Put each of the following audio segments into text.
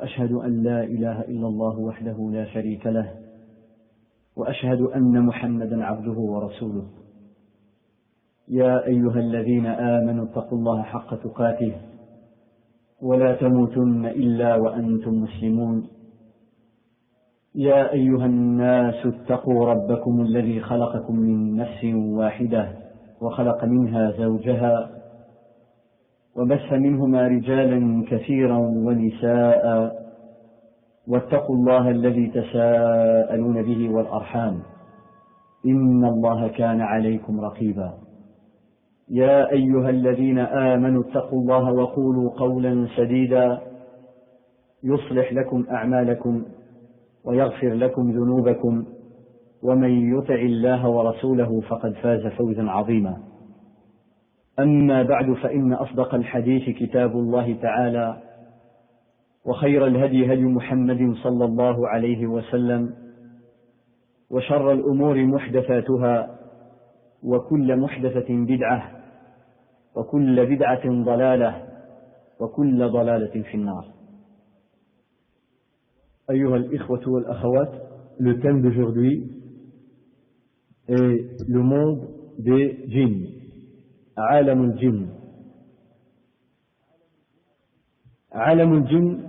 وأشهد أن لا إله إلا الله وحده لا شريك له وأشهد أن محمدا عبده ورسوله. يا أيها الذين آمنوا اتقوا الله حق تقاته ولا تموتن إلا وأنتم مسلمون. يا أيها الناس اتقوا ربكم الذي خلقكم من نفس واحدة وخلق منها زوجها وبث منهما رجالا كثيرا ونساء واتقوا الله الذي تساءلون به والأرحام إن الله كان عليكم رقيبا. يا أيها الذين آمنوا اتقوا الله وقولوا قولا سديدا يصلح لكم أعمالكم ويغفر لكم ذنوبكم ومن يطع الله ورسوله فقد فاز فوزا عظيما. أما بعد فإن أصدق الحديث كتاب الله تعالى وخير الهدي هدي محمد صلى الله عليه وسلم وشر الأمور محدثاتها وكل محدثة بدعة وكل بدعة ضلالة وكل ضلالة في النار. أيها الإخوة والأخوات, le thème d'aujourd'hui est le monde des djinns, عالم الجن. عالم الجن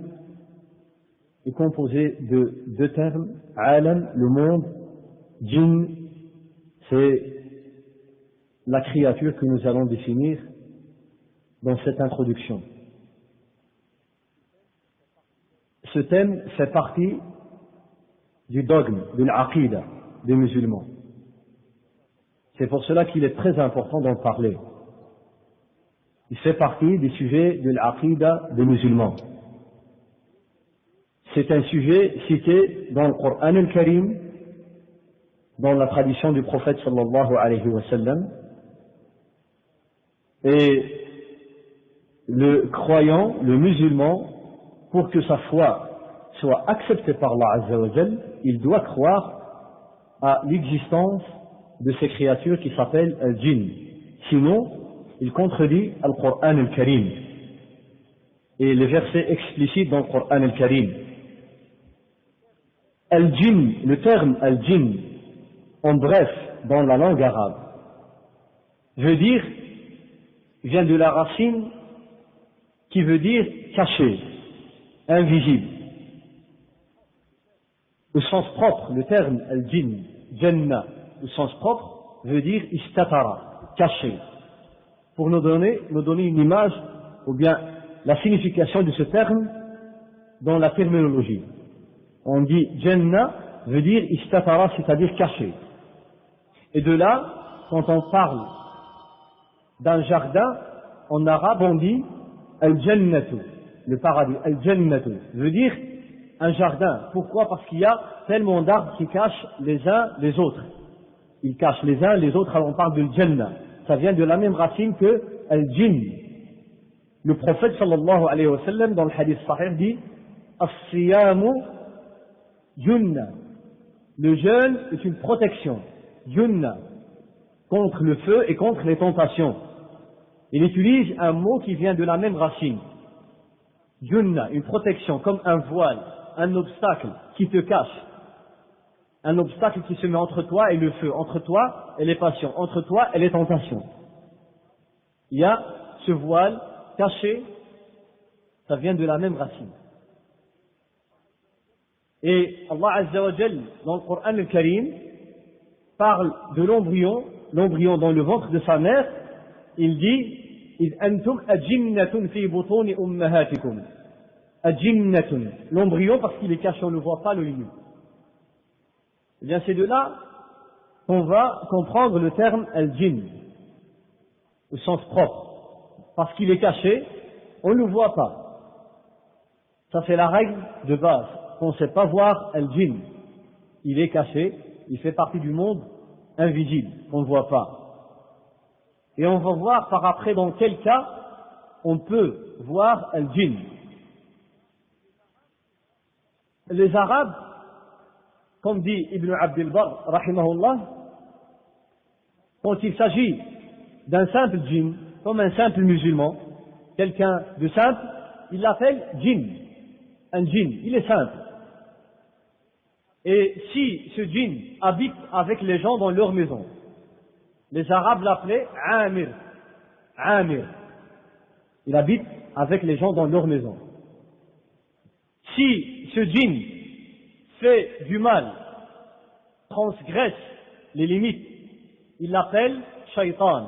est composé de deux termes. عالم, le monde, djinn, c'est la créature que nous allons définir dans cette introduction. Ce thème fait partie du dogme, de l'aqida des musulmans. C'est pour cela qu'il est très important d'en parler. Il fait partie des sujets de l'aqida des musulmans. C'est un sujet cité dans le Coran al-Karim, dans la tradition du prophète sallallahu alayhi wa sallam. Et le croyant, le musulman, pour que sa foi soit acceptée par Allah Azza wa Jal, il doit croire à l'existence de ces créatures qui s'appellent al-jinn. Sinon, il contredit le Coran al-Karim et les versets explicites dans le Coran al-Karim. Al-jinn, le terme al-jinn, en bref, dans la langue arabe, veut dire, vient de la racine qui veut dire caché, invisible. Au sens propre, le terme al-jinn, jannah, au sens propre, veut dire istatara, caché. Pour nous donner une image, ou bien la signification de ce terme dans la terminologie. On dit jannah veut dire istatara, c'est-à-dire caché. Et de là, quand on parle d'un jardin, en arabe on dit al-jannatu, le paradis, al-jannatu, veut dire un jardin. Pourquoi? Parce qu'il y a tellement d'arbres qui cachent les uns les autres. Ils cachent les uns les autres, alors on parle de jannah. Ça vient de la même racine que al-jinn. Le prophète sallallahu alayhi wa sallam dans le hadith sahih dit as-siyamu junna. Le jeûne est une protection, junna, contre le feu et contre les tentations. Il utilise un mot qui vient de la même racine. Junna, une protection, comme un voile, un obstacle qui te cache. Un obstacle qui se met entre toi et le feu, entre toi et les passions, entre toi et les tentations. Il y a ce voile caché, ça vient de la même racine. Et Allah Azza wa Jal, dans le Coran al-Karim, parle de l'embryon dans le ventre de sa mère. Il dit إذ أنتم أجنة في بطون أمهاتكم. أجنة, l'embryon parce qu'il est caché, on ne voit pas le lieu. Eh bien c'est de là qu'on va comprendre le terme al-jinn au sens propre, parce qu'il est caché, on ne le voit pas. Ça c'est la règle de base, qu'on ne sait pas voir al-jinn. Il est caché, il fait partie du monde invisible, qu'on ne voit pas. Et on va voir par après dans quel cas on peut voir al-jinn. Les Arabes, comme dit Ibn Abd al-Barr, rahimahullah, quand il s'agit d'un simple djinn, comme un simple musulman, quelqu'un de simple, il l'appelle djinn. un djinn, il est simple. Et si ce djinn habite avec les gens dans leur maison, les Arabes l'appelaient Amir. Amir. Il habite avec les gens dans leur maison. Si ce djinn fait du mal, transgresse les limites, il l'appelle shaitan.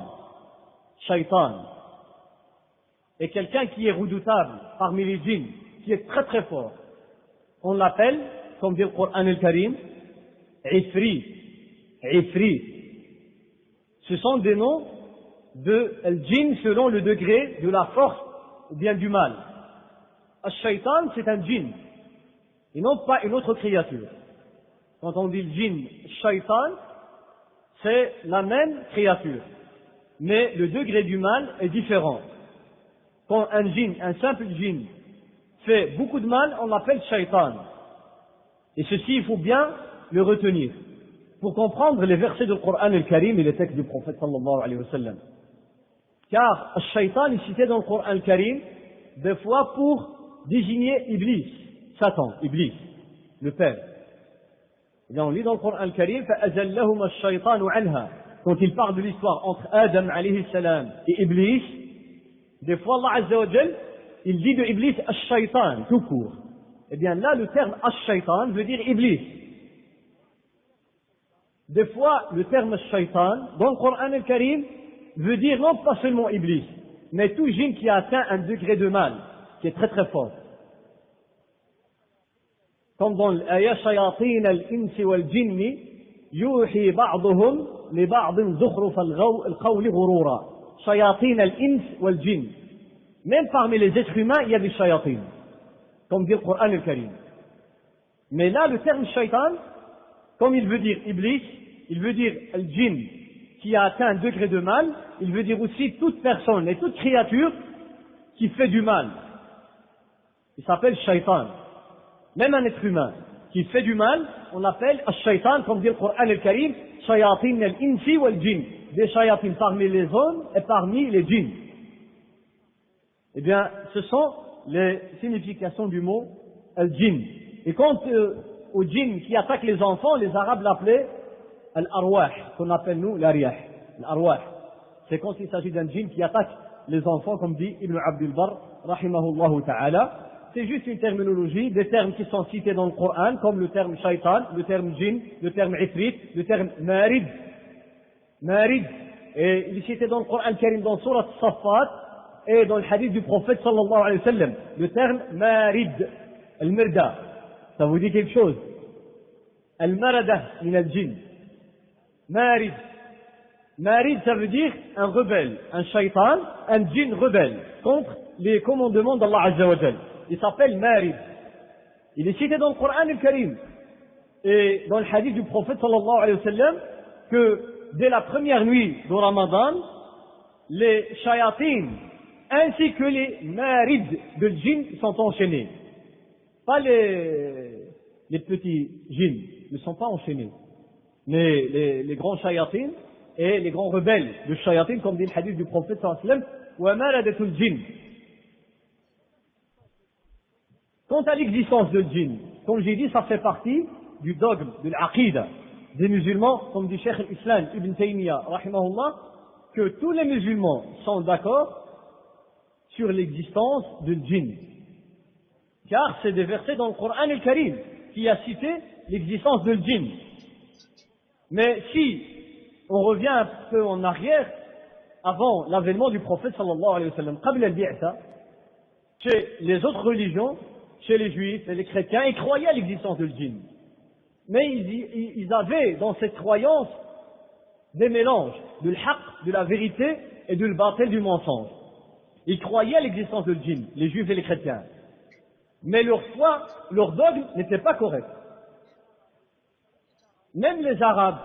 Shaitan. Et quelqu'un qui est redoutable parmi les djinns, qui est très très fort, on l'appelle, comme dit le Coran al-Karim, Ifrit. Ifrit. Ce sont des noms de djinn selon le degré de la force ou bien du mal. Al-Shaitan, c'est un djinn, et non pas une autre créature. Quand on dit le djinn Shaitan, c'est la même créature, mais le degré du mal est différent. Quand un djinn, un simple djinn, fait beaucoup de mal, on l'appelle Shaitan. Et ceci, il faut bien le retenir, pour comprendre les versets du Coran al-Karim et les textes du prophète sallallahu alayhi wa sallam. Car le Shaitan est cité dans le Coran al-Karim des fois pour désigner Iblis, Satan, Iblis, le père. Et bien on lit dans le Coran al-Karim فَأَزَلَّهُمَا الشَّيْطَانُ عَنْهَا. Quand il parle de l'histoire entre Adam alayhi salam et Iblis, des fois Allah Azza wa Jal, il dit de Iblis Ash-Shaytan, tout court. Eh bien là, le terme Ash-Shaytan veut dire Iblis. Des fois, le terme Ash-Shaytan, dans le Coran al-Karim, veut dire non pas seulement Iblis, mais tout djinn qui a atteint un degré de mal, qui est très très fort. Comme dans l'ayah Shayatin al-Insi wal-Jinni, yuhi ba'duhum li ba'din zukhruf al-qawli ghurura. Shayatin al-Ins wal-Jinn. Même parmi les êtres humains, il y a des shayatin, comme dit le Coran al-Karim. Mais là, le terme shaitan, comme il veut dire Iblis, il veut dire le djinn qui a atteint un degré de mal, il veut dire aussi toute personne et toute créature qui fait du mal. Il s'appelle shaitan. Même un être humain qui fait du mal, on l'appelle shaitan, comme dit le Coran al-Karim, shayatin al-insi wal-jinn. Des shayatins parmi les hommes et parmi les djinns. Eh bien, ce sont les significations du mot al-jinn. Et quant aux djinns qui attaquent les enfants, les Arabes l'appelaient al-arwah, qu'on appelle nous l'ariyah. L'arwah. C'est quand il s'agit d'un djinn qui attaque les enfants, comme dit Ibn Abdul Barr, rahimahullah ta'ala. C'est juste une terminologie, des termes qui sont cités dans le Coran, comme le terme shaitan, le terme djinn, le terme ifrit, le terme marid. Marid, et il est cité dans le Coran al-Karim, dans Surat Safat, et dans le hadith du prophète sallallahu alayhi wa sallam, le terme marid, al-mirda, ça vous dit quelque chose? Al-marada min al-jinn. Marid. Marid, ça veut dire un rebelle, un shaitan, un djinn rebelle, contre les commandements d'Allah Azza wa Jal. Il s'appelle Marid. Il est cité dans le Coran al-Karim, et dans le hadith du prophète sallallahu alayhi wa sallam, que dès la première nuit de Ramadan, les shayatines ainsi que les marids de djinns sont enchaînés. Pas les petits djinns ne sont pas enchaînés, mais les grands shayatines et les grands rebelles de shayatines, comme dit le hadith du prophète sallallahu alayhi wa sallam, wa maradatul djinn. Quant à l'existence de djinn, comme j'ai dit, ça fait partie du dogme de l'aqida des musulmans, comme dit Cheikh al-Islam Ibn Taymiyyah, rahimahullah, que tous les musulmans sont d'accord sur l'existence de djinn. Car c'est des versets dans le Coran al-Karim qui a cité l'existence de djinn. Mais si on revient un peu en arrière, avant l'avènement du prophète sallallahu alayhi wa sallam, qabla al-bi'tha, chez les autres religions, chez les juifs et les chrétiens, ils croyaient à l'existence de djinn. Mais ils avaient dans cette croyance des mélanges de l'haq, de la vérité, et de l'batil, du mensonge. Ils croyaient à l'existence de djinn, les juifs et les chrétiens. Mais leur foi, leur dogme n'était pas correct. Même les Arabes,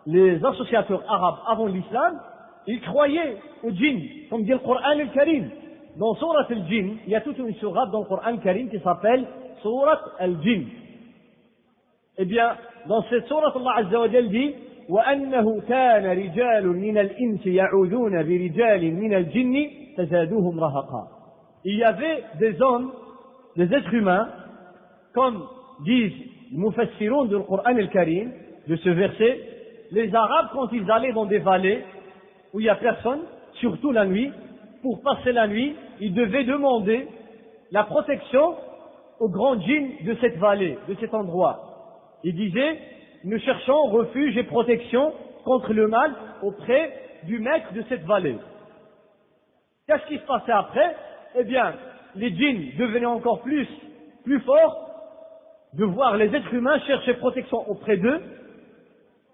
les associateurs arabes avant l'islam, ils croyaient au djinn, comme dit le Coran al-Karim. Dans Surat al-Jinn, il y a toute une sourate dans le Coran al-Karim qui s'appelle Surat al-Jinn. Eh bien, dans cette sourate, Allah Azza wa Jal dit وَأَنَّهُ كَانَ رِجَالٌ مِنَ الْإِنسِ يَعُوذُونَ بِرِجَالٍ مِنَ الْجِنِّ فَزَادُوهُمْ رَهَقًا. Il y avait des hommes des êtres humains, comme disent les mufassiroun du Coran al-Karim, de ce verset, les Arabes, quand ils allaient dans des vallées où il n'y a personne, surtout la nuit, pour passer la nuit, ils devaient demander la protection aux grands djinns de cette vallée, de cet endroit. Ils disaient, nous cherchons refuge et protection contre le mal auprès du maître de cette vallée. Qu'est-ce qui se passait après? Eh bien, les djinns devenaient encore plus forts de voir les êtres humains chercher protection auprès d'eux,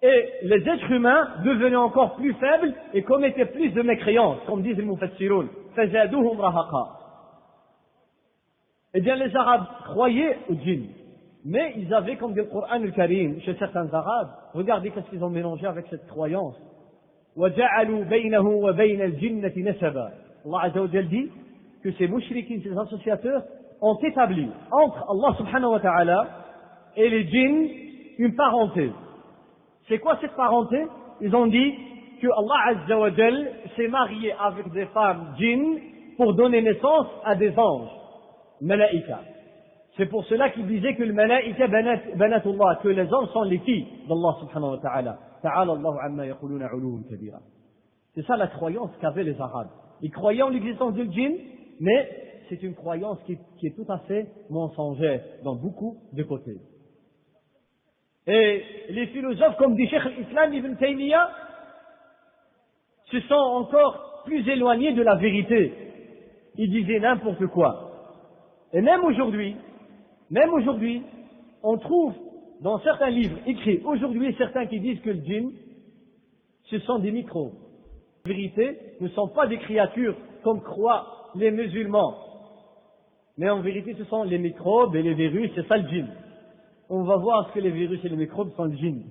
et les êtres humains devenaient encore plus faibles et commettaient plus de mécréances, comme disent les mufassiroun. Fazaduhum rahaqa. Eh bien, les Arabes croyaient aux djinns, mais ils avaient, comme dit le Coran al-Karim, chez certains Arabes, regardez qu'est-ce qu'ils ont mélangé avec cette croyance. وَجَعَلُوا بَيْنَهُ وَبَيْنَ الْجِنَّةِ نَسَبًا. Allah Azza wa Jal dit que ces mouchriquins, ces associateurs, ont établi entre Allah subhanahu wa ta'ala et les djinns une parenté. C'est quoi cette parenté? Ils ont dit que Allah Azza wa Jal s'est marié avec des femmes djinns pour donner naissance à des anges, malaïka. C'est pour cela qu'ils disaient que le malaïka banatullah, que les anges sont les filles d'Allah subhanahu wa ta'ala. Ta'ala Allahu amma yaquluna 'uluwan kabira. C'est ça la croyance qu'avaient les Arabes. Ils croyaient en l'existence du djinn, mais c'est une croyance qui est tout à fait mensongère dans beaucoup de côtés. Et les philosophes, comme dit Cheikh al-Islam Ibn Taymiyyah, se sont encore plus éloignés de la vérité. Ils disaient n'importe quoi. Et même aujourd'hui, on trouve dans certains livres écrits aujourd'hui certains qui disent que le djinn, ce sont des microbes. En vérité, ne sont pas des créatures comme croient les musulmans. Mais en vérité, ce sont les microbes et les virus, c'est ça le djinn. On va voir ce que les virus et les microbes sont le djinn.